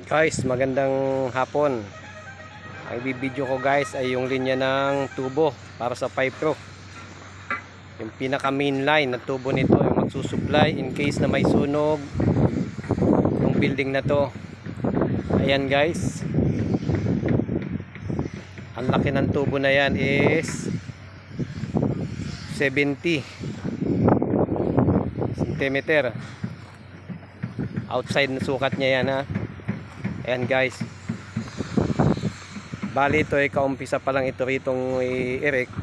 Guys, magandang hapon. Ang ibibideo ko guys ay yung linya ng tubo para sa pipe pro. Yung pinaka main line ng tubo nito, yung magsusupply in case na may sunog ng building na to. Ayan guys. Ang laki ng tubo na yan is 70 cm. Outside na sukat niya yan ha. Ayan guys, bali ito ay kaumpisa pa lang ito ritong i-erect.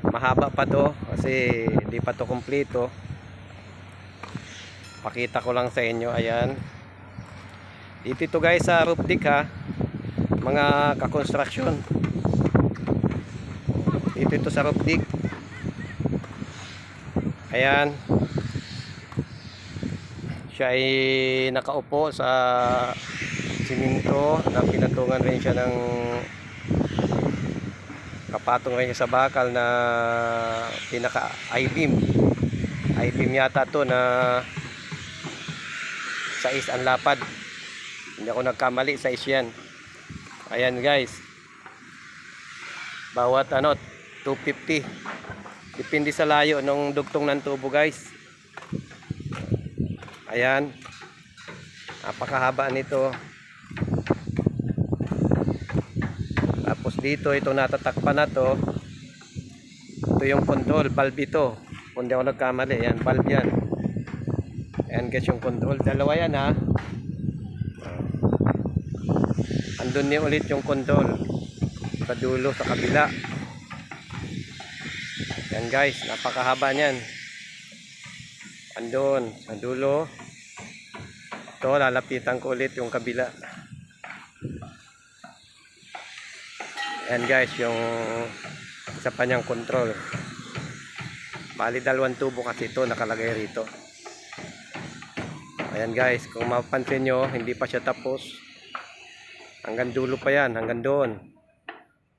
Mahaba pa to kasi di pa to kompleto. Pakita ko lang sa inyo. Ayan, dito ito guys sa roof deck ha, mga ka-construction. Dito ito sa roof deck. Ayan, siya ay nakaupo sa siminto na pinatungan rin siya ng kapatong rin siya sa bakal na pinaka I-beam. I-beam yata to na 6 ang lapad. Hindi ako nagkamali, 6 yan. Ayan guys, bawat 250. Depende sa layo ng dugtong ng tubo guys. Ayan, napakahaba nito. Tapos dito, ito natatakpan na to. Ito yung control valve ito. Kung di ako nagkamali, yan, valve yan. Ayan guys yung control. Dalawa yan ha. Andun niya ulit yung control sa dulo, sa kabila. Yan guys, napakahaba niyan. Andun sa dulo. Ito, lalapitan ko ulit yung kabila. Ayan guys, yung isa pa niyang control. Bali dalawang tubo kasi ito nakalagay rito. Ayan guys, kung mapapansin nyo, hindi pa siya tapos. Hanggang dulo pa yan, hanggang doon.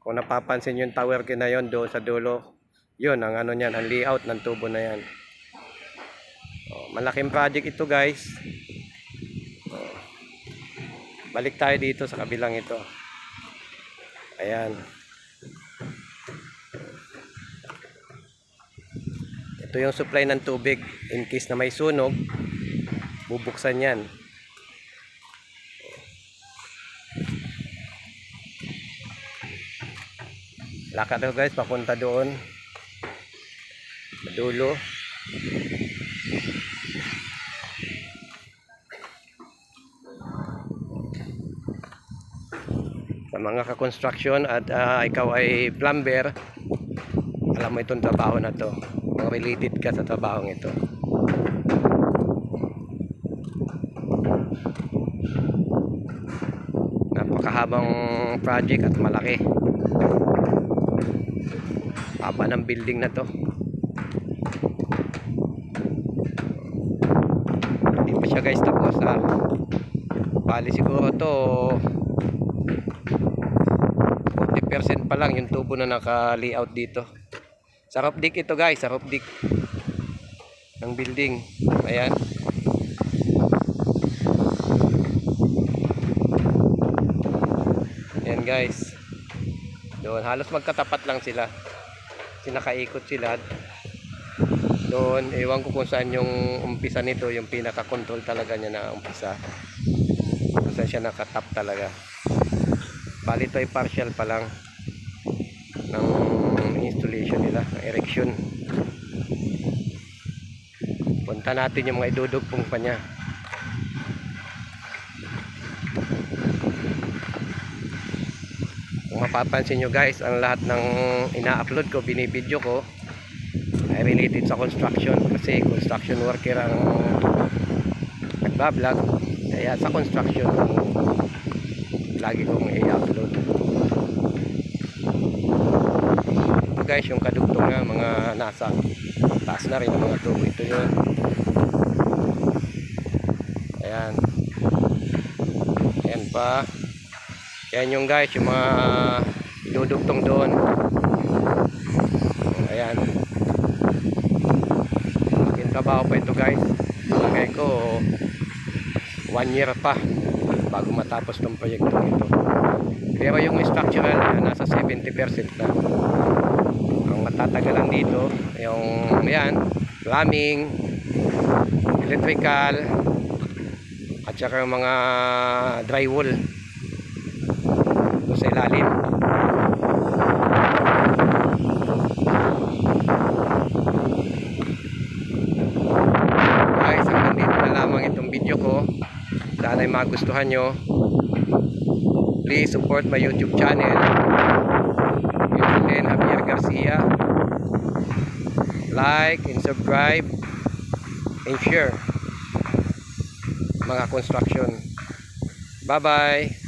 Kung napapansin yung tower na yon doon sa dulo, yun ang ano niyan, ang layout ng tubo na yan. Malaking project ito guys. Balik tayo dito sa kabilang ito. Ayan, ito yung supply ng tubig. In case na may sunog, bubuksan yan. Lakad ako guys papunta doon sa dulo. Sa mga ka-construction at ikaw ay plumber, alam mo itong trabaho na to, related ka sa trabahong ito. Napakahabang project at malaki. Haba ng building na to. Hindi pa siya guys tapos ha. Bali siguro to 40% pa lang yung tubo na naka-layout dito. Sa roof deck ito guys, sa roof deck ng building. Ayan. Ayan guys. Doon, halos magkatapat lang sila. Sinakaikot sila. Doon, ewan ko kung saan yung umpisa nito, yung pinaka-control talaga niya na umpisa. Kung saan siya nakatap talaga. Bali ito ay partial pa lang ng installation nila, ng erection. Punta natin yung mga idudugpong pa niya. Kung mapapansin nyo guys, ang lahat ng ina-upload ko, binibideo ko ay related sa construction. Kasi construction worker ang nagbablog. Kaya sa construction lagi kong i-upload. Ito guys yung kadugtong nga, mga nasa taas na rin ang mga tubo. Ito yun. Ayan. Ayan pa. Ayan yung guys, yung mga idudugtong doon. Ayan. Malaking trabaho pa ito guys. Palagay ko 1 year pa bago matapos tong proyekto ito. Pero yung structural niya nasa 70% na. Ang matatagalan dito yung yan, plumbing, electrical, at saka yung mga drywall doon sa ilalim. Guys, hanggang dito na lamang itong video ko. Sana ay magustuhan nyo. Please support my YouTube channel, Evelyn Javier Garcia. Like and subscribe and share mga construction. Bye bye.